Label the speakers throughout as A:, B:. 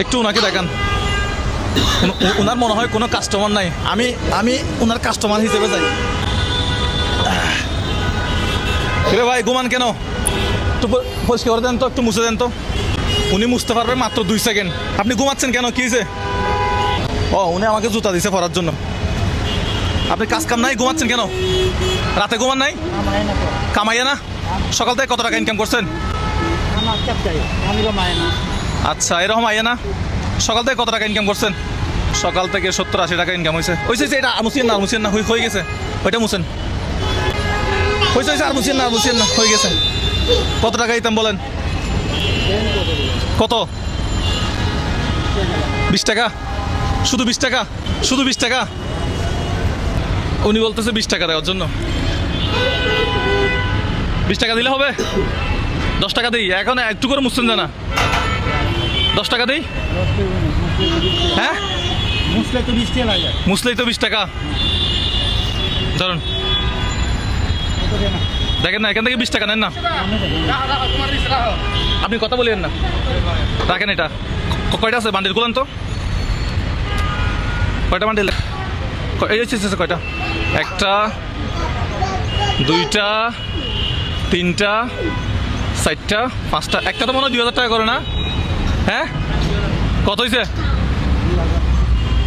A: একটু ওনাকে দেখান। ওনার মনে হয় কোনো কাস্টমার নাই, আমি আমি ওনার কাস্টমার হিসেবে যাই। রে ভাই ঘুমান কেন? একটু পরিষ্কার করে দেন তো, একটু মুছে দেন তো। উনি মুছতে পারবে মাত্র 2 সেকেন্ড, আপনি ঘুমাচ্ছেন কেন? কি হয়েছে? ও উনি আমাকে জুতা দিছে পরার জন্য। আপনি কাজ কাম নাই, ঘুমাচ্ছেন কেন? রাতে ঘুমান নাই? কামাইয়া না? সকাল থেকে কত টাকা ইনকাম করছেন? আচ্ছা এরকম আইয়া না? সকাল থেকে কত টাকা ইনকাম করছেন? সকাল থেকে 70-80 টাকা ইনকাম হয়েছে। হয়েছে এটা মুসিয়েন না হয়ে গেছে, ওইটা মুছেন। হয়েছে আর মুসিয়েন না হয়ে গেছে। কত টাকা দিতাম বলেন? কত? 20 টাকা? শুধু 20 টাকা? শুধু 20 টাকা? উনি বলতেছে 20 টাকা দেওয়ার জন্য। 20 টাকা দিলে হবে? 10 টাকা দিই এখন, একটু করে মুছছেন জানা। 10 টাকা দিই? হ্যাঁ মুসলেই তো 20 টাকা। ধরুন দেখেন না, এখান থেকে 20 টাকা নেন না। আপনি কথা বলেন না, রাখেন। এটা কয়টা আছে বান্ডিল? গুলান তো কয়টা বান্ডিল? এই কয়টা? 1টা 2টা 3টা 4টা 5টা। একটা তো মনে হয় 2000 টাকা করে না? হ্যাঁ কত হয়েছে?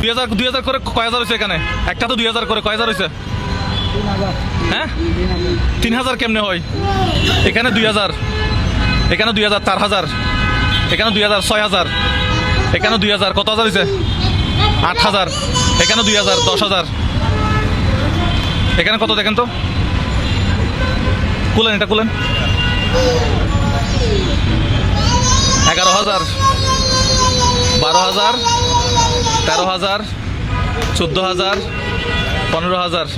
A: 2000 করে কয় হাজার হয়েছে এখানে? একটা তো 2000 করে, কয় হাজার হয়েছে? হ্যাঁ 3000 কেমনে হয়? এখানে 2000, এখানে 2000, 4000, এখানে 2000, 6000, এখানে 2000, কত হাজার হয়েছে? 8000, এখানে 2000, 10,000, এখানে কত দেখেন তো? খুলেন এটা, খুলেন। 11,000, 12,000, 13,000, 14,000, 15,000।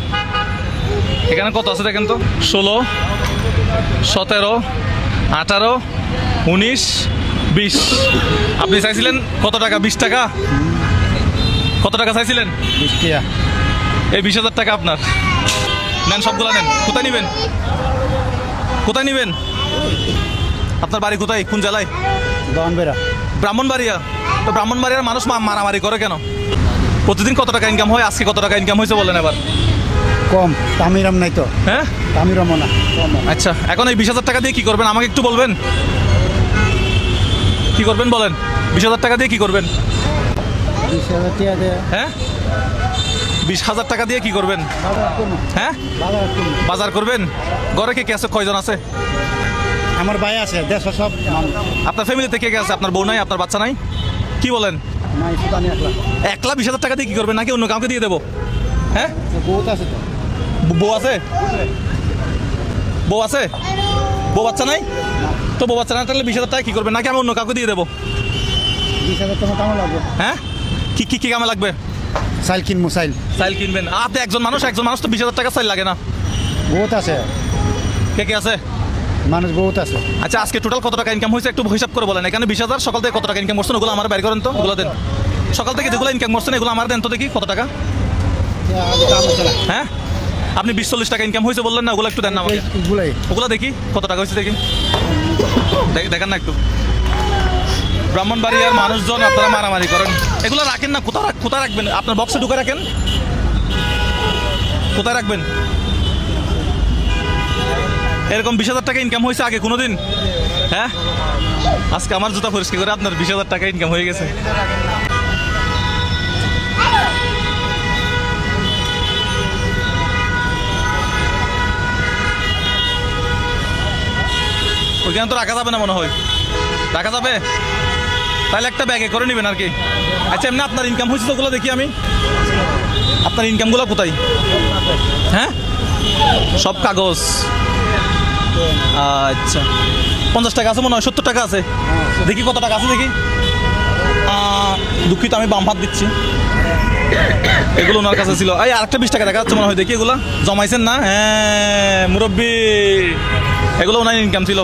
A: এখানে কত আছে দেখেন তো? 16, 17, 18, 19, 20। আপনি চাইছিলেন কত টাকা? 20 টাকা। কত টাকা চাইছিলেন?
B: 20 টাকা।
A: এই 20,000 টাকা আপনার। নেন, সবগুলা নেন। কোথায় নিবেন? কোথায় নিবেন? আপনার বাড়ি কোথায়? কোন জেলায়? ব্রাহ্মণবাড়িয়া। তো ব্রাহ্মণবাড়িয়ার মানুষ মারামারি করে কেন? প্রতিদিন কত টাকা ইনকাম হয়? আজকে কত টাকা ইনকাম হয়েছে বলেন এবার?
B: কম, তামিরাম নাই তো।
A: হ্যাঁ
B: তামিরামও না।
A: আচ্ছা এখন এই 20,000 টাকা দিয়ে কি করবেন আমাকে একটু বলবেন? কি করবেন বলেন? 20,000 টাকা দিয়ে কি করবেন?
B: 20,000 টাকা দিয়ে
A: হ্যাঁ 20,000 টাকা দিয়ে কি করবেন? হ্যাঁ বাজার করবেন। ঘরে কে কে আছে? কয়জন আছে?
B: আমার ভাই আছে, দেশ সব।
A: আপনার ফ্যামিলিতে কে কে আছে? আপনার বউ নাই? আপনার বাচ্চা নাই? কি বলেন?
B: নাই, শুধু আমি একলা।
A: একলা 20,000 টাকা দিয়ে কি করবেন? নাকি অন্য কাউকে দিয়ে দেবো? হ্যাঁ
B: বহুত আছে তো।
A: বউ আছে? বউ আছে? বউ বাচ্চা নাই? তো বউ বাচ্চা না থাকলে 20,000 টাকা কি করবেন? নাকি আমি অন্য কাউকে দিয়ে দেবো?
B: 20,000 টাকা কামে লাগবে।
A: হ্যাঁ কি কি কি কামে লাগবে?
B: চাইল কিনবো, চাইল।
A: চাইল কিনবেন? আপনি একজন মানুষ তো 20,000 টাকা চাইল লাগে না?
B: বহুত আছে,
A: কে কে আছে?
B: মানুষ বহুত আছে।
A: আচ্ছা আজকে টোটাল কত টাকা ইনকাম হয়েছে একটু হিসাব করে বলেন। এখানে 20,000, সকাল থেকে কত টাকা ইনকাম করছেন ওগুলো আমার বাইর করেন তো, ওগুলো দেন। সকাল থেকে যেগুলো ইনকাম করছেন এগুলো আমার দেন তো দেখি কত টাকা। হ্যাঁ আপনি 20-40 টাকা ইনকাম হয়েছে বললেন না, ওগুলো একটু দেন না আমাকে। ওগুলো দেখি কত টাকা হয়েছে দেখি, দেখেন না একটু। ব্রাহ্মণবাড়িয়ার মানুষজন আপনারা মারামারি করেন, এগুলো রাখেন না। কোথায় রাখবেন? আপনার বক্সে ঢুকে রাখেন। কোথায় রাখবেন? এরকম 20,000 টাকা ইনকাম হয়েছে আগে কোনোদিন? হ্যাঁ আজকে আমার জুতা পরিষ্কার করে আপনার 20,000 টাকা ইনকাম হয়ে গেছে। ওইখানে তো রাখা যাবে না মনে হয়। রাখা যাবে? তাহলে একটা ব্যাগে করে নেবেন আর কি। আচ্ছা এমনি আপনার ইনকাম হয়েছে তো ওগুলো দেখি আমি। আপনার ইনকামগুলো কোথায়? হ্যাঁ সব কাগজ। আচ্ছা 50 টাকা আছে মনে হয়, 70 টাকা আছে দেখি, কত টাকা আছে দেখি। দুঃখিত আমি বাম হাত দিচ্ছি। এগুলো ওনার কাছে ছিল। এই আরেকটা 20 টাকা দেখা যাচ্ছে মনে হয়, দেখি এগুলো জমাইছেন না? হ্যাঁ মুরব্বি, এগুলো ওনার ইনকাম ছিল।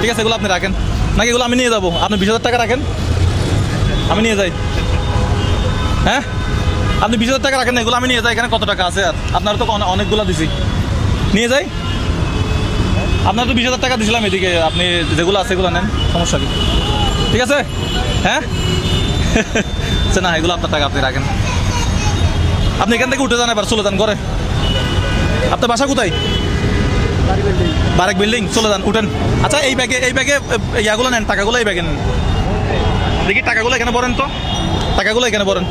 A: ঠিক আছে এগুলো আপনি রাখেন, নাকি এগুলো আমি নিয়ে যাবো? আপনি 20,000 টাকা রাখেন, আমি নিয়ে যাই। হ্যাঁ আপনি 20,000 টাকা রাখেন না, এগুলো আমি নিয়ে যাই। এখানে কত টাকা আছে? আর আপনার তো অনেকগুলো দিছি, নিয়ে যাই। আপনার তো 20,000 টাকা দিয়েছিলাম, এদিকে আপনি যেগুলো আছে এগুলো নেন, সমস্যা কি? ঠিক আছে হ্যাঁ আচ্ছা না, এগুলো আপনার টাকা আপনি রাখেন। আপনি এখান থেকে উঠে যান, এবার চলে যান ঘরে। আপনার বাসা কোথায়? বারেক বিল্ডিং, চলে যান, উঠেন। আচ্ছা এই ব্যাগে ইয়াগুলো নেন, টাকাগুলো এই ব্যাগে নেন। দেখি টাকাগুলো এখানে পড়েন তো, টাকাগুলো এখানে পড়েন।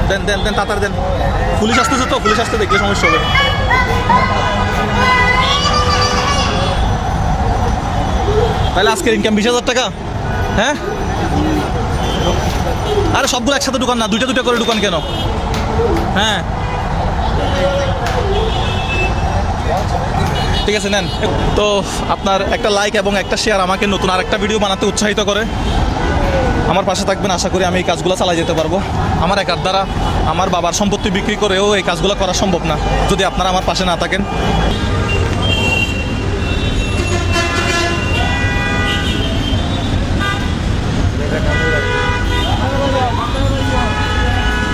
A: দেন দেন দেন, তাড়াতাড়ি দেন। পুলিশ আসতেছে তো, পুলিশ আসতে দেখলে সমস্যা হবে। তাহলে আজকের ইনকাম 20,000 টাকা। হ্যাঁ, আরে সবগুলো একসাথে দোকান না, দুইটা দুইটা করে দোকান কেন? হ্যাঁ ঠিক আছে, নেন। তো আপনার একটা লাইক এবং একটা শেয়ার আমাকে নতুন আরেকটা ভিডিও বানাতে উৎসাহিত করে। আমার পাশে থাকবেন, আশা করি আমি এই কাজগুলো চালাই যেতে পারবো। আমার একার দ্বারা আমার বাবার সম্পত্তি বিক্রি করেও এই কাজগুলো করা সম্ভব না যদি আপনারা আমার পাশে না থাকেন।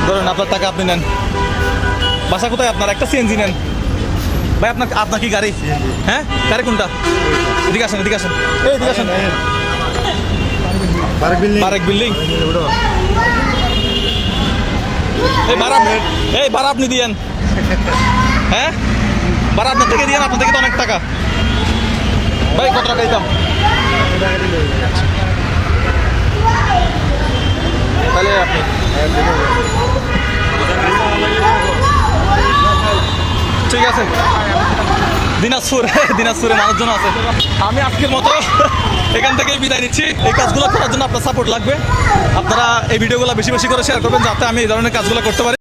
A: ধরেন আপনার টাকা আপনি নেন। বাসা কোথায় আপনার? একটা সিএনজি নেন ভাই। আপনার কি গাড়ি? হ্যাঁ, গাড়ি কোনটা? এদিকে আসেন, এদিকে আসেন, এই এদিকে আসেন। বারেক বিল্ডিং। এই ভাড়া আপনি দিয়েন। হ্যাঁ, ভাড়া আপনার থেকে দিয়েন, আপনার থেকে তো অনেক টাকা। ভাই কত টাকা দিতাম? তাহলে আপনি ঠিক আছে। দিনাজপুরে মানুষজন আছে। আমি আজকের মতো এখান থেকেই বিদায় নিচ্ছি। এই কাজগুলো করার জন্য আপনার সাপোর্ট লাগবে। আপনারা এই ভিডিওগুলো বেশি বেশি করে শেয়ার করবেন যাতে আমি এই ধরনের কাজগুলো করতে পারি।